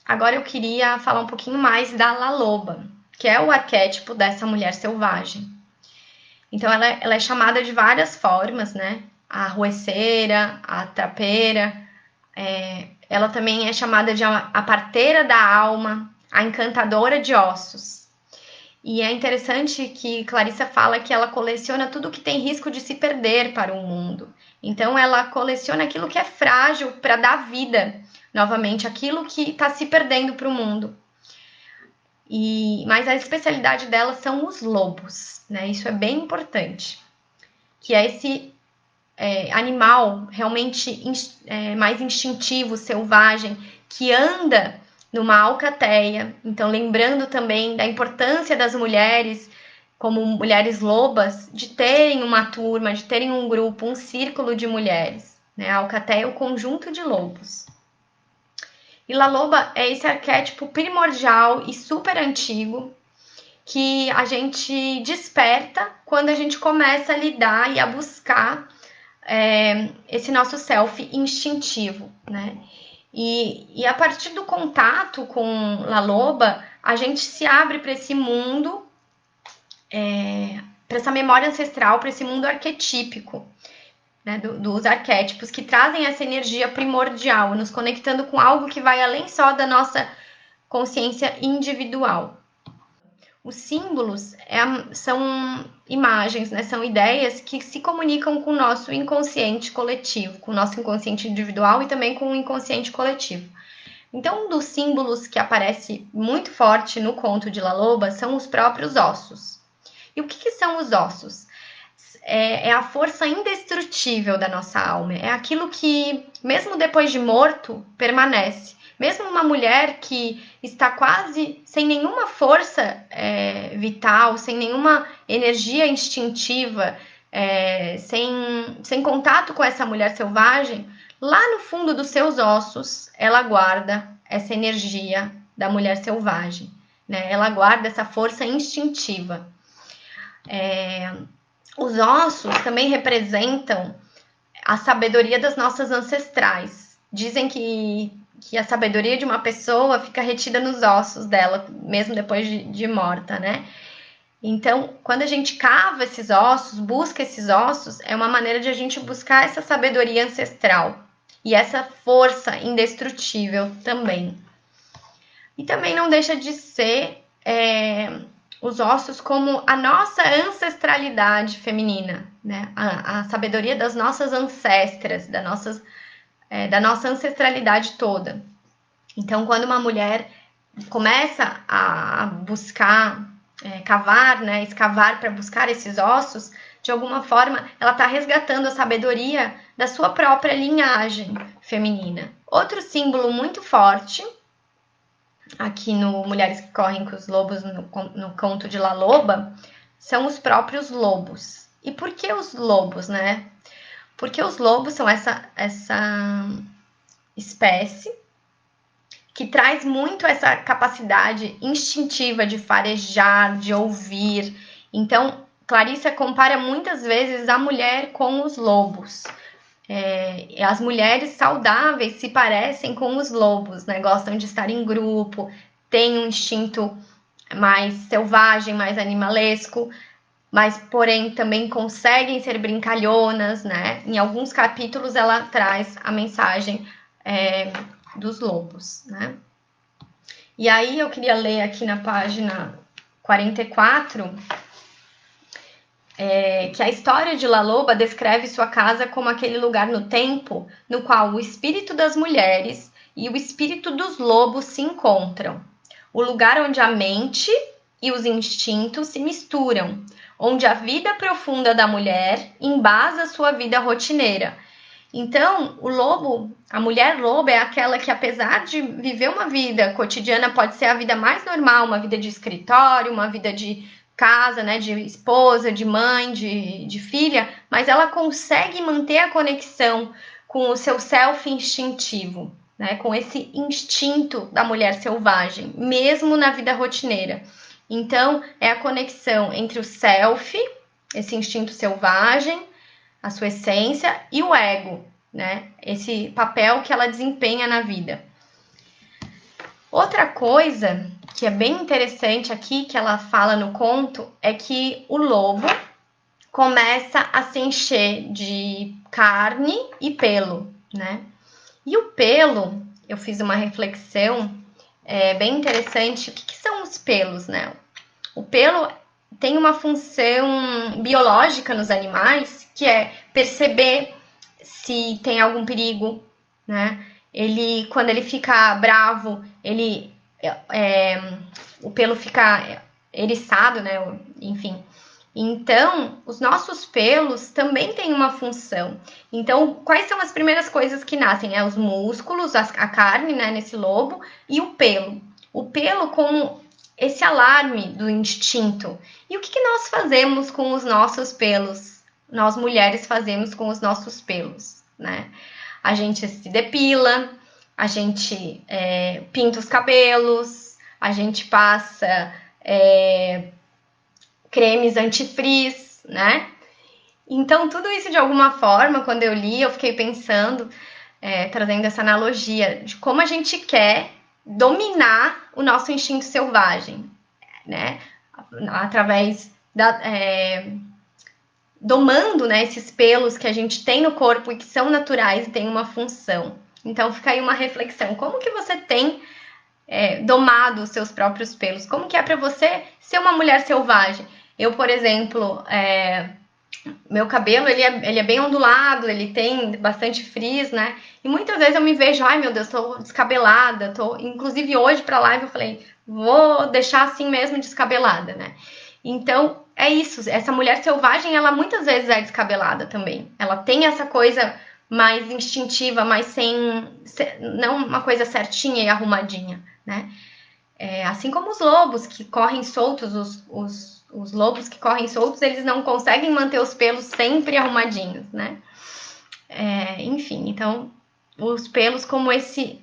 agora eu queria falar um pouquinho mais da La Loba, que é o arquétipo dessa mulher selvagem. Então, ela é chamada de várias formas, né? A arrueceira, a trapeira, ela também é chamada de a parteira da alma, a encantadora de ossos. E é interessante que Clarissa fala que ela coleciona tudo que tem risco de se perder para o mundo. Então, ela coleciona aquilo que é frágil para dar vida, novamente, aquilo que está se perdendo para o mundo. Mas a especialidade dela são os lobos, né? Isso é bem importante. Que é esse animal realmente mais instintivo, selvagem, que anda numa alcateia. Então, lembrando também da importância das mulheres, como mulheres lobas, de terem uma turma, de terem um grupo, um círculo de mulheres. Né? A alcateia é o conjunto de lobos. E La Loba é esse arquétipo primordial e super antigo que a gente desperta quando a gente começa a lidar e a buscar esse nosso self instintivo, né? E a partir do contato com La Loba, a gente se abre para esse mundo, para essa memória ancestral, para esse mundo arquetípico, né, dos arquétipos, que trazem essa energia primordial, nos conectando com algo que vai além só da nossa consciência individual. Os símbolos são imagens, né? São ideias que se comunicam com o nosso inconsciente coletivo, com o nosso inconsciente individual e também com o inconsciente coletivo. Então, um dos símbolos que aparece muito forte no conto de La Loba são os próprios ossos. E o que são os ossos? É a força indestrutível da nossa alma. É aquilo que, mesmo depois de morto, permanece. Mesmo uma mulher que está quase sem nenhuma força vital, sem nenhuma energia instintiva, sem contato com essa mulher selvagem, lá no fundo dos seus ossos, ela guarda essa energia da mulher selvagem, né? Ela guarda essa força instintiva. Os ossos também representam a sabedoria das nossas ancestrais. Dizem que a sabedoria de uma pessoa fica retida nos ossos dela, mesmo depois de morta, né? Então, quando a gente cava esses ossos, busca esses ossos, é uma maneira de a gente buscar essa sabedoria ancestral e essa força indestrutível também. E também não deixa de ser os ossos como a nossa ancestralidade feminina, né? A sabedoria das nossas ancestras, da nossa ancestralidade toda. Então, quando uma mulher começa a buscar, cavar, né, escavar para buscar esses ossos, de alguma forma, ela está resgatando a sabedoria da sua própria linhagem feminina. Outro símbolo muito forte, aqui no Mulheres que Correm com os Lobos, no conto de La Loba, são os próprios lobos. E por que os lobos, né? Porque os lobos são essa espécie que traz muito essa capacidade instintiva de farejar, de ouvir. Então, Clarissa compara muitas vezes a mulher com os lobos. As mulheres saudáveis se parecem com os lobos, né? Gostam de estar em grupo, têm um instinto mais selvagem, mais animalesco, mas porém também conseguem ser brincalhonas, né? Em alguns capítulos ela traz a mensagem dos lobos, né? E aí eu queria ler aqui na página 44 que a história de La Loba descreve sua casa como aquele lugar no tempo no qual o espírito das mulheres e o espírito dos lobos se encontram. O lugar onde a mente e os instintos se misturam, onde a vida profunda da mulher embasa sua vida rotineira. Então, o lobo, a mulher lobo é aquela que, apesar de viver uma vida cotidiana, pode ser a vida mais normal, uma vida de escritório, uma vida de casa, né, de esposa, de mãe, de filha, mas ela consegue manter a conexão com o seu self instintivo, né, com esse instinto da mulher selvagem, mesmo na vida rotineira. Então, é a conexão entre o self, esse instinto selvagem, a sua essência, e o ego, né, esse papel que ela desempenha na vida. Outra coisa que é bem interessante aqui, que ela fala no conto, é que o lobo começa a se encher de carne e pelo, né? E o pelo, eu fiz uma reflexão bem interessante. O que são os pelos, né? O pelo tem uma função biológica nos animais, que é perceber se tem algum perigo, né? Quando ele fica bravo, o pelo fica eriçado, né? Enfim. Então, os nossos pelos também têm uma função. Então, quais são as primeiras coisas que nascem? Os músculos, a carne, né, nesse lobo, e o pelo. O pelo como esse alarme do instinto. E o que nós fazemos com os nossos pelos? Nós mulheres fazemos com os nossos pelos, né? A gente se depila, a gente pinta os cabelos, a gente passa cremes antifrizz, né? Então, tudo isso de alguma forma, quando eu li, eu fiquei pensando, trazendo essa analogia de como a gente quer dominar o nosso instinto selvagem, né? Através domando, né, esses pelos que a gente tem no corpo e que são naturais e têm uma função. Então, fica aí uma reflexão. Como que você tem domado os seus próprios pelos? Como que é para você ser uma mulher selvagem? Eu, por exemplo, meu cabelo, ele é bem ondulado, ele tem bastante frizz, né? E muitas vezes eu me vejo, ai meu Deus, tô descabelada, inclusive hoje pra live eu falei, vou deixar assim mesmo descabelada, né? Então, é isso, essa mulher selvagem, ela muitas vezes é descabelada também. Ela tem essa coisa mais instintiva, mas não uma coisa certinha e arrumadinha, né? Assim como os lobos que correm soltos, os lobos que correm soltos, eles não conseguem manter os pelos sempre arrumadinhos, né? Enfim, então, os pelos como esse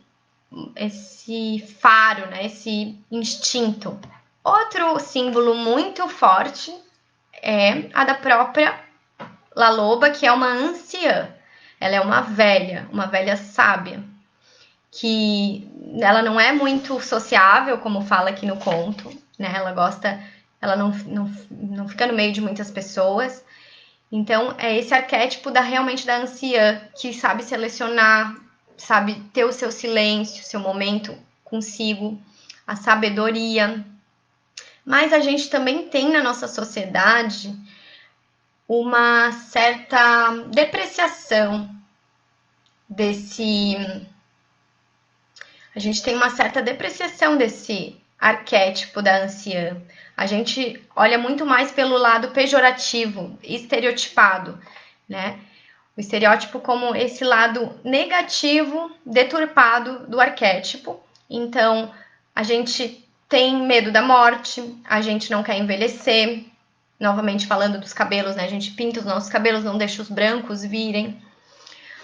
faro, né? Esse instinto. Outro símbolo muito forte é a da própria La Loba, que é uma anciã. Ela é uma velha sábia, que ela não é muito sociável, como fala aqui no conto, né? Ela não fica no meio de muitas pessoas. Então, é esse arquétipo realmente da anciã, que sabe selecionar, sabe ter o seu silêncio, seu momento consigo, a sabedoria. Mas a gente também tem na nossa sociedade uma certa depreciação a gente tem uma certa depreciação desse arquétipo da anciã. A gente olha muito mais pelo lado pejorativo, estereotipado, né? O estereótipo como esse lado negativo, deturpado do arquétipo. Então, a gente tem medo da morte, a gente não quer envelhecer. Novamente falando dos cabelos, né? A gente pinta os nossos cabelos, não deixa os brancos virem.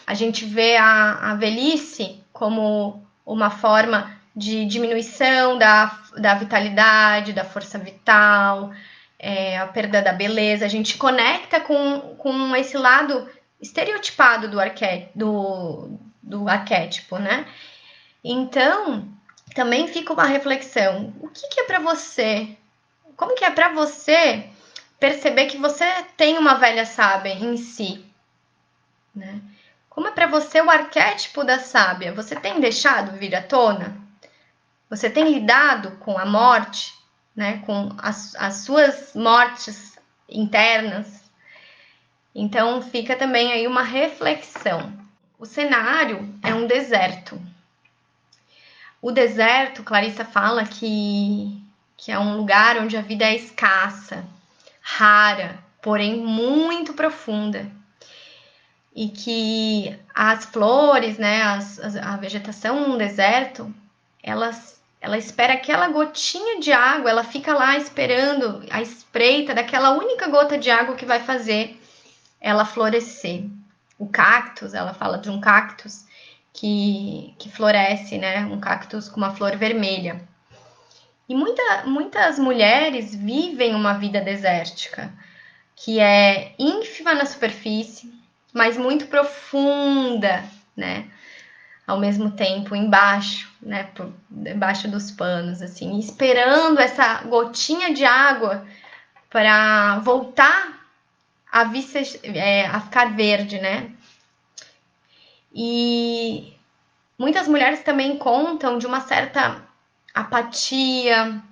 A gente vê a velhice como uma forma de diminuição da vitalidade, da força vital, a perda da beleza. A gente conecta com esse lado estereotipado do arquétipo, né? Então, também fica uma reflexão. O que é para você? Como que é para você perceber que você tem uma velha sábia em si, né? Como é para você o arquétipo da sábia? Você tem deixado vir à tona? Você tem lidado com a morte, né? Com as suas mortes internas? Então, fica também aí uma reflexão. O cenário é um deserto. O deserto, Clarissa fala que é um lugar onde a vida é escassa, rara, porém muito profunda. E que as flores, né, a vegetação no deserto, ela espera aquela gotinha de água, ela fica lá esperando a espreita daquela única gota de água que vai fazer ela florescer. O cactus, ela fala de um cactus que floresce, né, um cactus com uma flor vermelha. E muitas mulheres vivem uma vida desértica, que é ínfima na superfície, mas muito profunda, né? ao mesmo tempo embaixo, né, debaixo dos panos, assim, esperando essa gotinha de água para voltar a ficar verde, né? E muitas mulheres também contam de uma certa apatia,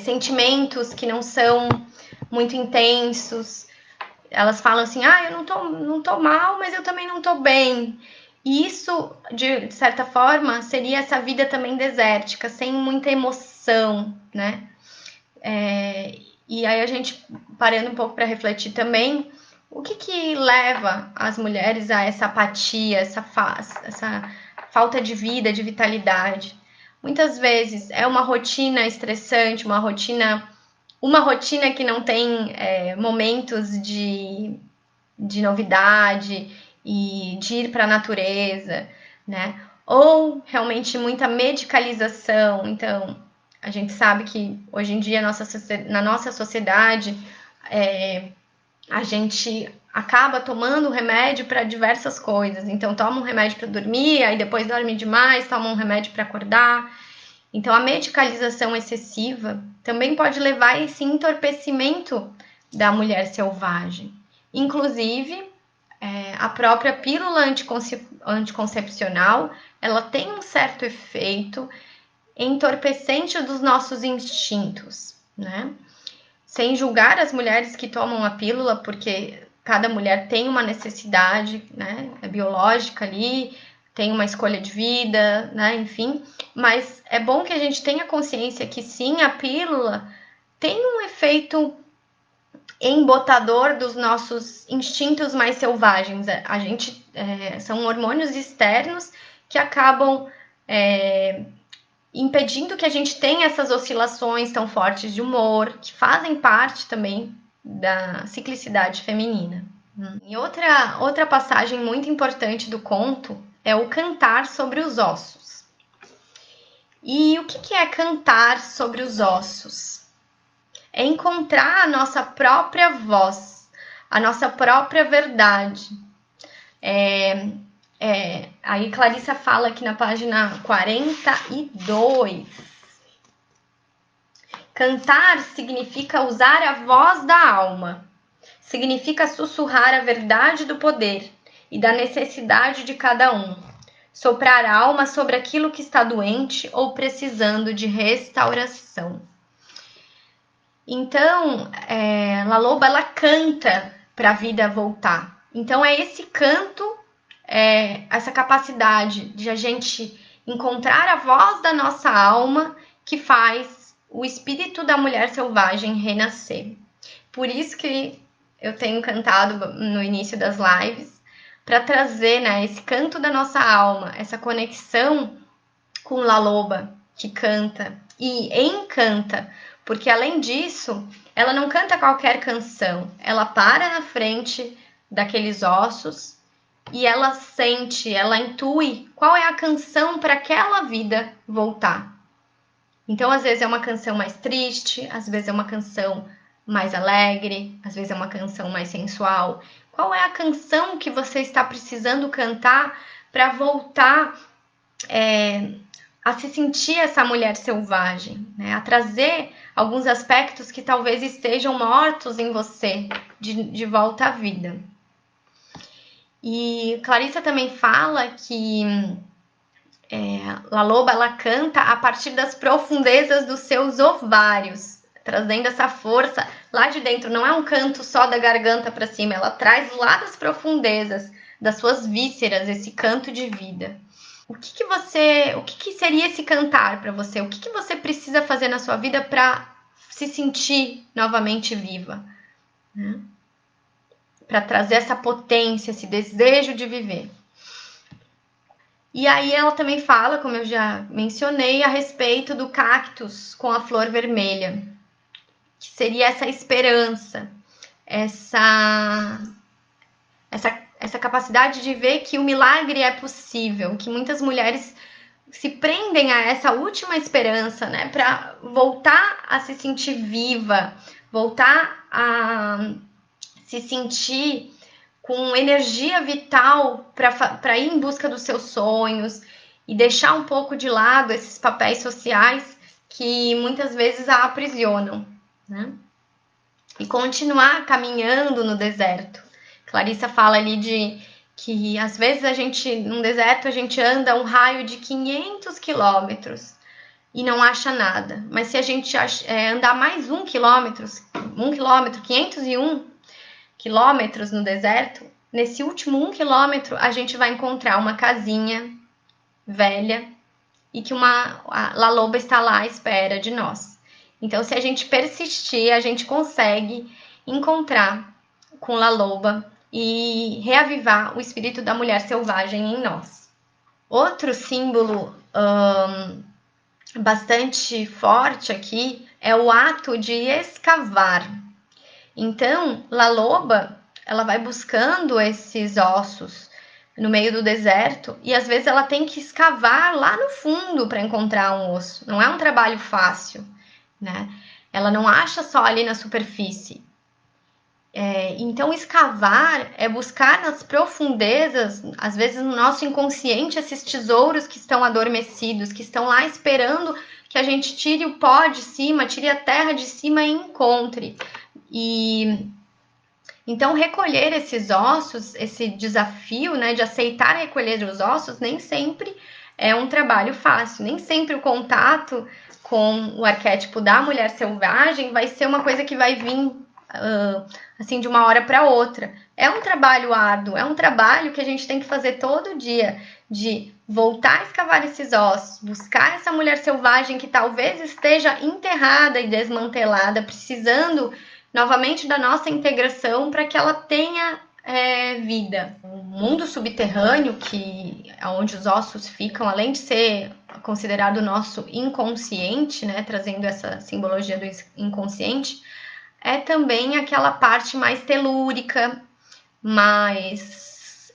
sentimentos que não são muito intensos. Elas falam assim, eu não tô mal, mas eu também não tô bem. E isso, de certa forma, seria essa vida também desértica, sem muita emoção, né? E aí a gente, parando um pouco para refletir também, o que leva as mulheres a essa apatia, essa falta de vida, de vitalidade? Muitas vezes é uma rotina estressante, uma rotina que não tem momentos de novidade e de ir para a natureza, né? Ou realmente muita medicalização. Então, a gente sabe que hoje em dia na nossa sociedade a gente acaba tomando remédio para diversas coisas. Então, toma um remédio para dormir, aí depois dorme demais, toma um remédio para acordar. Então, a medicalização excessiva também pode levar a esse entorpecimento da mulher selvagem. Inclusive, a própria pílula anticoncepcional, ela tem um certo efeito entorpecente dos nossos instintos, né? Sem julgar as mulheres que tomam a pílula, porque cada mulher tem uma necessidade, né, biológica ali, tem uma escolha de vida, né, enfim. Mas é bom que a gente tenha consciência que sim, a pílula tem um efeito embotador dos nossos instintos mais selvagens. A gente são hormônios externos que acabam impedindo que a gente tenha essas oscilações tão fortes de humor, que fazem parte também da ciclicidade feminina. E outra passagem muito importante do conto é o cantar sobre os ossos. E o que é cantar sobre os ossos? É encontrar a nossa própria voz, a nossa própria verdade. Aí Clarissa fala aqui na página 42. Cantar significa usar a voz da alma. Significa sussurrar a verdade do poder e da necessidade de cada um. Soprar a alma sobre aquilo que está doente ou precisando de restauração. Então, La Loba, ela canta para a vida voltar. Então, é esse canto, essa capacidade de a gente encontrar a voz da nossa alma que faz o espírito da mulher selvagem renascer. Por isso que eu tenho cantado no início das lives, para trazer, né, esse canto da nossa alma, essa conexão com La Loba, que canta e encanta. Porque, além disso, ela não canta qualquer canção. Ela para na frente daqueles ossos e ela sente, ela intui qual é a canção para aquela vida voltar. Então, às vezes é uma canção mais triste, às vezes é uma canção mais alegre, às vezes é uma canção mais sensual. Qual é a canção que você está precisando cantar para voltar a se sentir essa mulher selvagem, né? A trazer alguns aspectos que talvez estejam mortos em você de volta à vida. E Clarissa também fala que La Loba, ela canta a partir das profundezas dos seus ovários, trazendo essa força lá de dentro. Não é um canto só da garganta para cima, ela traz lá das profundezas das suas vísceras esse canto de vida. O que seria esse cantar para você? O que você precisa fazer na sua vida para se sentir novamente viva, né? Para trazer essa potência, esse desejo de viver. E aí ela também fala, como eu já mencionei, a respeito do cactus com a flor vermelha, que seria essa esperança, essa capacidade de ver que o milagre é possível, que muitas mulheres se prendem a essa última esperança, né, para voltar a se sentir viva, voltar a se sentir com energia vital para ir em busca dos seus sonhos e deixar um pouco de lado esses papéis sociais que muitas vezes a aprisionam, né? E continuar caminhando no deserto. Clarissa fala ali de que às vezes num deserto, a gente anda um raio de 500 quilômetros e não acha nada. Mas se a gente andar mais 1 quilômetro, 501 quilômetros no deserto, nesse último 1 quilômetro a gente vai encontrar uma casinha velha e que a La Loba está lá à espera de nós. Então, se a gente persistir, a gente consegue encontrar com La Loba e reavivar o espírito da mulher selvagem em nós. Outro símbolo bastante forte aqui é o ato de escavar. Então, La Loba, ela vai buscando esses ossos no meio do deserto e às vezes ela tem que escavar lá no fundo para encontrar um osso. Não é um trabalho fácil, né? Ela não acha só ali na superfície. Então, escavar é buscar nas profundezas, às vezes no nosso inconsciente, esses tesouros que estão adormecidos, que estão lá esperando que a gente tire o pó de cima, tire a terra de cima e encontre. E então, recolher esses ossos, esse desafio, né, de aceitar recolher os ossos, nem sempre é um trabalho fácil, nem sempre o contato com o arquétipo da mulher selvagem vai ser uma coisa que vai vir assim de uma hora para outra. É um trabalho árduo, é um trabalho que a gente tem que fazer todo dia, de voltar a escavar esses ossos, buscar essa mulher selvagem que talvez esteja enterrada e desmantelada, precisando novamente da nossa integração para que ela tenha vida. O mundo subterrâneo, que é onde os ossos ficam, além de ser considerado o nosso inconsciente, né, trazendo essa simbologia do inconsciente, é também aquela parte mais telúrica, mais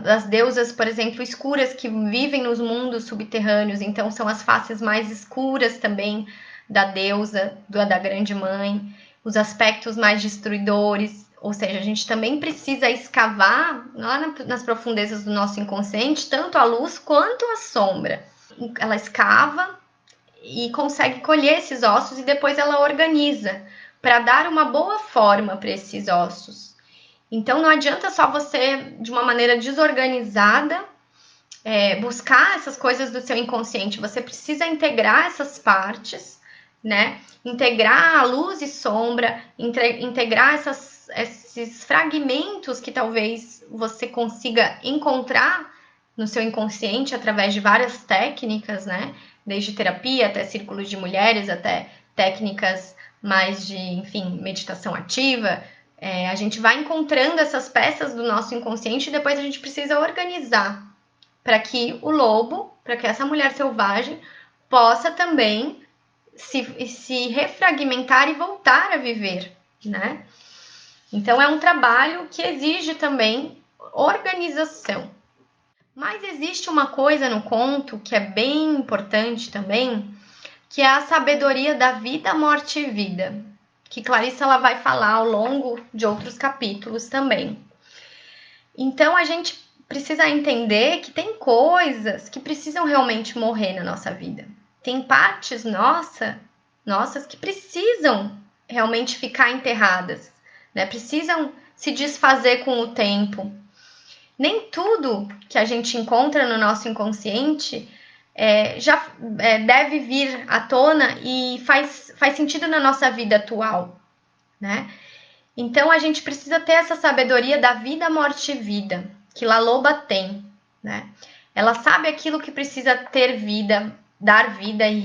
das deusas, por exemplo, escuras que vivem nos mundos subterrâneos. Então são as faces mais escuras também da deusa, da grande mãe, os aspectos mais destruidores. Ou seja, a gente também precisa escavar lá nas profundezas do nosso inconsciente, tanto a luz quanto a sombra. Ela escava e consegue colher esses ossos e depois ela organiza para dar uma boa forma para esses ossos. Então não adianta só você, de uma maneira desorganizada, buscar essas coisas do seu inconsciente. Você precisa integrar essas partes, né? Integrar a luz e sombra, integrar esses fragmentos que talvez você consiga encontrar no seu inconsciente através de várias técnicas, né? Desde terapia até círculos de mulheres, até técnicas mais de, enfim, meditação ativa. A gente vai encontrando essas peças do nosso inconsciente e depois a gente precisa organizar para que o lobo, para que essa mulher selvagem possa também se refragmentar e voltar a viver, né? Então é um trabalho que exige também organização. Mas existe uma coisa no conto que é bem importante também, que é a sabedoria da vida, morte e vida, que Clarissa ela vai falar ao longo de outros capítulos também. Então a gente precisa entender que tem coisas que precisam realmente morrer na nossa vida. Tem partes nossas que precisam realmente ficar enterradas, né? Precisam se desfazer com o tempo. Nem tudo que a gente encontra no nosso inconsciente já deve vir à tona e faz sentido na nossa vida atual, né? Então a gente precisa ter essa sabedoria da vida, morte e vida, que La Loba tem, né? Ela sabe aquilo que precisa ter vida, dar vida e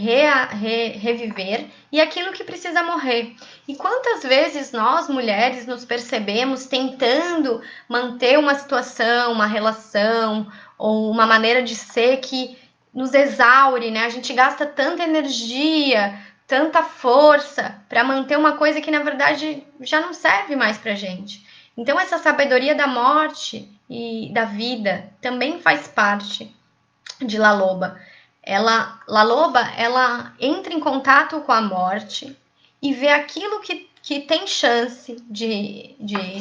reviver, e aquilo que precisa morrer. E quantas vezes nós, mulheres, nos percebemos tentando manter uma situação, uma relação, ou uma maneira de ser que nos exaure, né? A gente gasta tanta energia, tanta força para manter uma coisa que, na verdade, já não serve mais pra gente. Então, essa sabedoria da morte e da vida também faz parte de La Loba. La Loba, ela entra em contato com a morte e vê aquilo que que tem chance de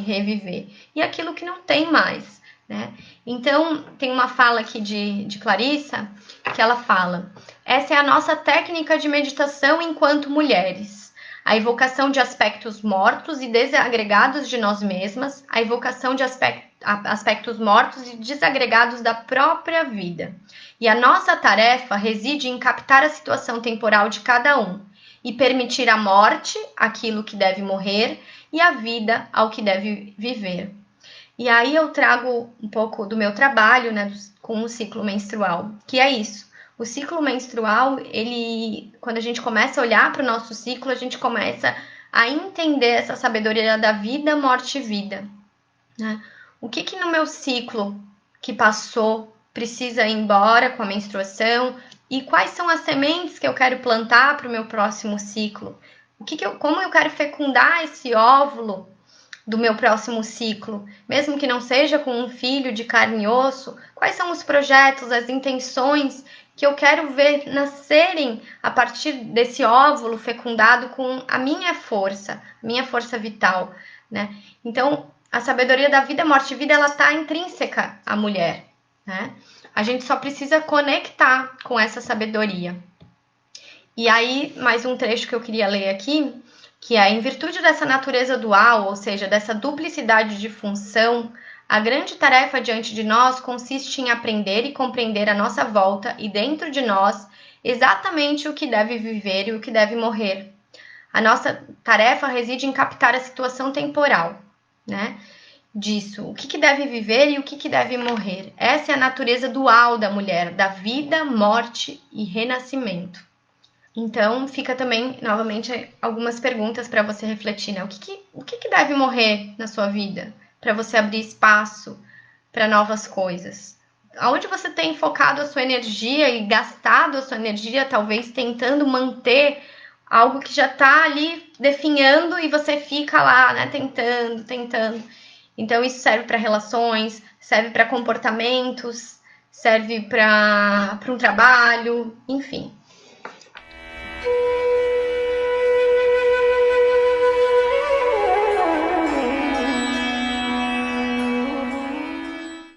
reviver e aquilo que não tem mais, né? Então, tem uma fala aqui de Clarissa, que ela fala: essa é a nossa técnica de meditação enquanto mulheres. A evocação de aspectos mortos e desagregados de nós mesmas, a evocação de aspectos mortos e desagregados da própria vida. E a nossa tarefa reside em captar a situação temporal de cada um e permitir a morte, aquilo que deve morrer, e a vida, ao que deve viver. E aí eu trago um pouco do meu trabalho, né, com o ciclo menstrual, que é isso. O ciclo menstrual, ele, quando a gente começa a olhar para o nosso ciclo, a gente começa a entender essa sabedoria da vida, morte e vida, né? O que no meu ciclo que passou precisa ir embora com a menstruação? E quais são as sementes que eu quero plantar para o meu próximo ciclo? Como eu quero fecundar esse óvulo do meu próximo ciclo, mesmo que não seja com um filho de carne e osso? Quais são os projetos, as intenções que eu quero ver nascerem a partir desse óvulo fecundado com a minha força vital, né? Então, a sabedoria da vida, morte e vida, ela está intrínseca à mulher, né? A gente só precisa conectar com essa sabedoria. E aí, mais um trecho que eu queria ler aqui, que é: em virtude dessa natureza dual, ou seja, dessa duplicidade de função, a grande tarefa diante de nós consiste em aprender e compreender à nossa volta e dentro de nós exatamente o que deve viver e o que deve morrer. A nossa tarefa reside em captar a situação temporal, né, disso, o que deve viver e o que deve morrer. Essa é a natureza dual da mulher, da vida, morte e renascimento. Então, fica também, novamente, algumas perguntas para você refletir, né? O que deve morrer na sua vida para você abrir espaço para novas coisas? Aonde você tem focado a sua energia e gastado a sua energia, talvez tentando manter algo que já está ali definhando e você fica lá, né? Tentando. Então, isso serve para relações, serve para comportamentos, serve para um trabalho, enfim.